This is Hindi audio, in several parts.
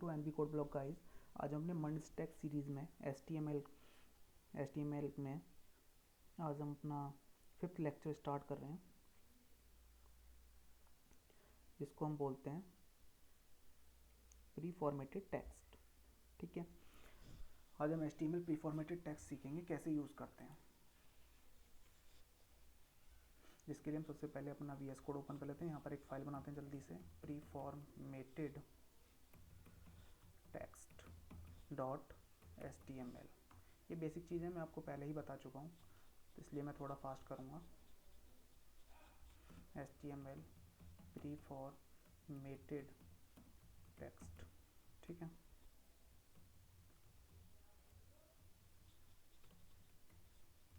To N B code blog guys. आज हमने मंडस्टैक सीरीज़ में एचटीएमएल में आज हम अपना 5th लेक्चर स्टार्ट कर रहे हैं, जिसको हम बोलते हैं प्री फॉर्मेटेड टेक्स्ट। ठीक है, आज हम एचटीएमएल प्री फॉर्मेटेड टेक्स्ट सीखेंगे कैसे यूज़ करते हैं। जिसके लिए हम सबसे पहले अपना VS कोड ओपन कर लेते हैं। यहाँ पर एक फाइल बनाते हैं जल्दी से, pre formatted text dot HTML। ये बेसिक चीज़ें मैं आपको पहले ही बता चुका हूँ, तो इसलिए मैं थोड़ा फास्ट करूँगा। HTML प्री फॉर्मेटेड टेक्स्ट, ठीक है।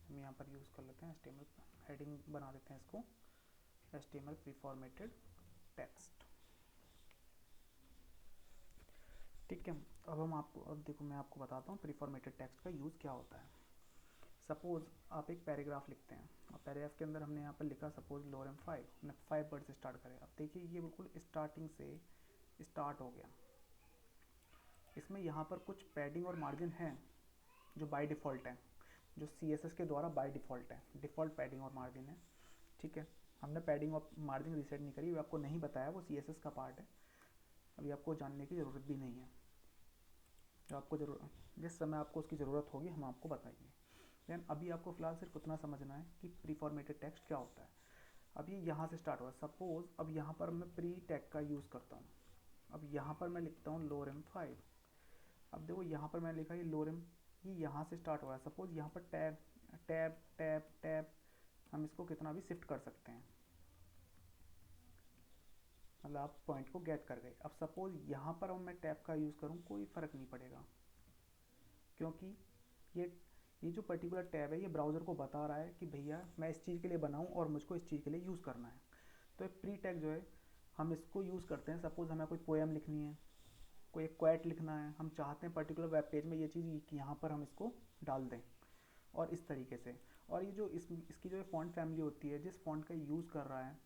हम यहाँ पर यूज़ कर लेते हैं HTML, हेडिंग बना देते हैं इसको HTML प्री फॉर्मेटेड टेक्स्ट। ठीक है, अब देखो मैं आपको बताता हूँ प्री फॉर्मेटेड टेक्स्ट का यूज़ क्या होता है। सपोज़ आप एक पैराग्राफ लिखते हैं, और पैराग्राफ के अंदर हमने यहाँ पर लिखा सपोज लोरेम 5, हमने 5 वर्ड से स्टार्ट करें। अब देखिए ये बिल्कुल स्टार्टिंग से स्टार्ट हो गया। इसमें यहाँ पर कुछ पैडिंग और मार्जिन है जो बाय डिफ़ॉल्ट है, जो CSS के द्वारा बाय डिफ़ॉल्ट है, डिफ़ॉल्ट पैडिंग और मार्जिन है। ठीक है, हमने पैडिंग और मार्जिन रीसेट नहीं करी, वो आपको नहीं बताया, वो CSS का पार्ट है, अभी आपको जानने की ज़रूरत भी नहीं है। जो आपको जिस समय आपको उसकी ज़रूरत होगी हम आपको बताएंगे। देन अभी आपको फ़िलहाल सिर्फ उतना समझना है कि प्री फॉर्मेटेड टेक्स्ट क्या होता है। अब ये यहाँ से स्टार्ट हुआ। सपोज़ अब यहाँ पर मैं प्री टैग का यूज़ करता हूँ। अब यहाँ पर मैं लिखता हूँ लोरेम 5। अब देखो यहाँ पर मैंने लिखा ये लोरेम, ये यहाँ से स्टार्ट हो रहा है। सपोज़ यहाँ पर टैब टैब टैब टैब, हम इसको कितना भी शिफ्ट कर सकते हैं, मतलब आप पॉइंट को गेट कर गए। अब सपोज़ यहाँ पर अब मैं टैब का यूज़ करूँ, कोई फ़र्क नहीं पड़ेगा, क्योंकि ये जो पर्टिकुलर टैब है ये ब्राउज़र को बता रहा है कि भैया मैं इस चीज़ के लिए बनाऊँ और मुझको इस चीज़ के लिए यूज़ करना है। तो एक प्री टैग जो है हम इसको यूज़ करते हैं। सपोज़ हमें कोई पोएम लिखनी है, कोई एक क्वेट लिखना है, हम चाहते हैं पर्टिकुलर वेब पेज में ये चीज़ कि यहाँ पर हम इसको डाल दें, और इस तरीके से। और ये जो इसकी जो फॉन्ट फैमिली होती है, जिस फॉन्ट का यूज़ कर रहा है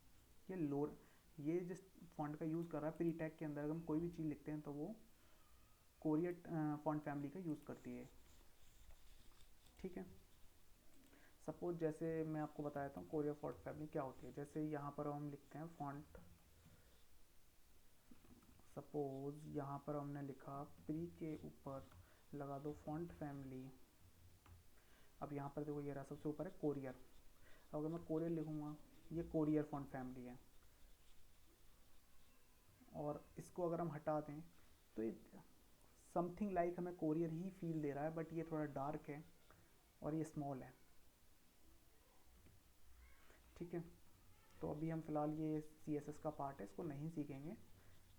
ये जिस फॉन्ट का यूज़ कर रहा है प्री टैग के अंदर, अगर हम कोई भी चीज़ लिखते हैं तो वो कोरियर फॉन्ट फैमिली का यूज़ करती है। ठीक है, सपोज जैसे मैं आपको बताया था कोरियर फॉन्ट फैमिली क्या होती है। जैसे यहाँ पर हम लिखते हैं फॉन्ट, सपोज यहाँ पर हमने लिखा प्री के ऊपर लगा दो फॉन्ट फैमिली। अब यहाँ पर देखो ये रहा सबसे ऊपर है कोरियर। अगर मैं कोरियर लिखूँगा, ये कोरियर फॉन्ट फैमिली है, और इसको अगर हम हटा दें तो ये समथिंग लाइक हमें कोरियर ही फील दे रहा है, बट ये थोड़ा डार्क है और ये स्मॉल है। ठीक है, तो अभी हम फ़िलहाल ये CSS का पार्ट है, इसको नहीं सीखेंगे।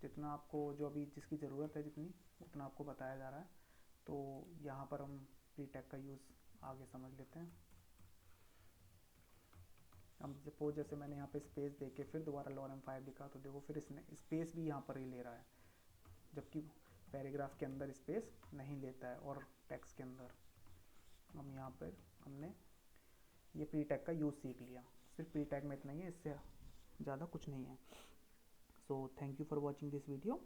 जितना आपको जो अभी जिसकी ज़रूरत है जितनी उतना आपको बताया जा रहा है। तो यहाँ पर हम प्री टैग का यूज़ आगे समझ लेते हैं। अब सपोज जैसे मैंने यहाँ पे स्पेस दे के फिर दोबारा लोरेम 5 लिखा, तो देखो फिर इसने स्पेस भी यहाँ पर ही ले रहा है, जबकि पैराग्राफ के अंदर स्पेस नहीं लेता है और टेक्स्ट के अंदर। हम यहाँ पर हमने ये प्री टैग का यूज़ सीख लिया। सिर्फ प्री टैग में इतना ही है, इससे ज़्यादा कुछ नहीं है। So thank you for watching this video.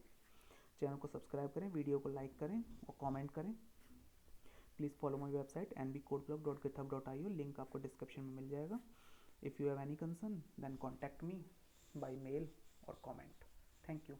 Channel को सब्सक्राइब करें, वीडियो को लाइक करें और कमेंट करें। Please follow my website nbcodeblog.github.io, link आपको डिस्क्रिप्शन में मिल जाएगा। If you have any concern then contact me by mail और कमेंट। Thank you.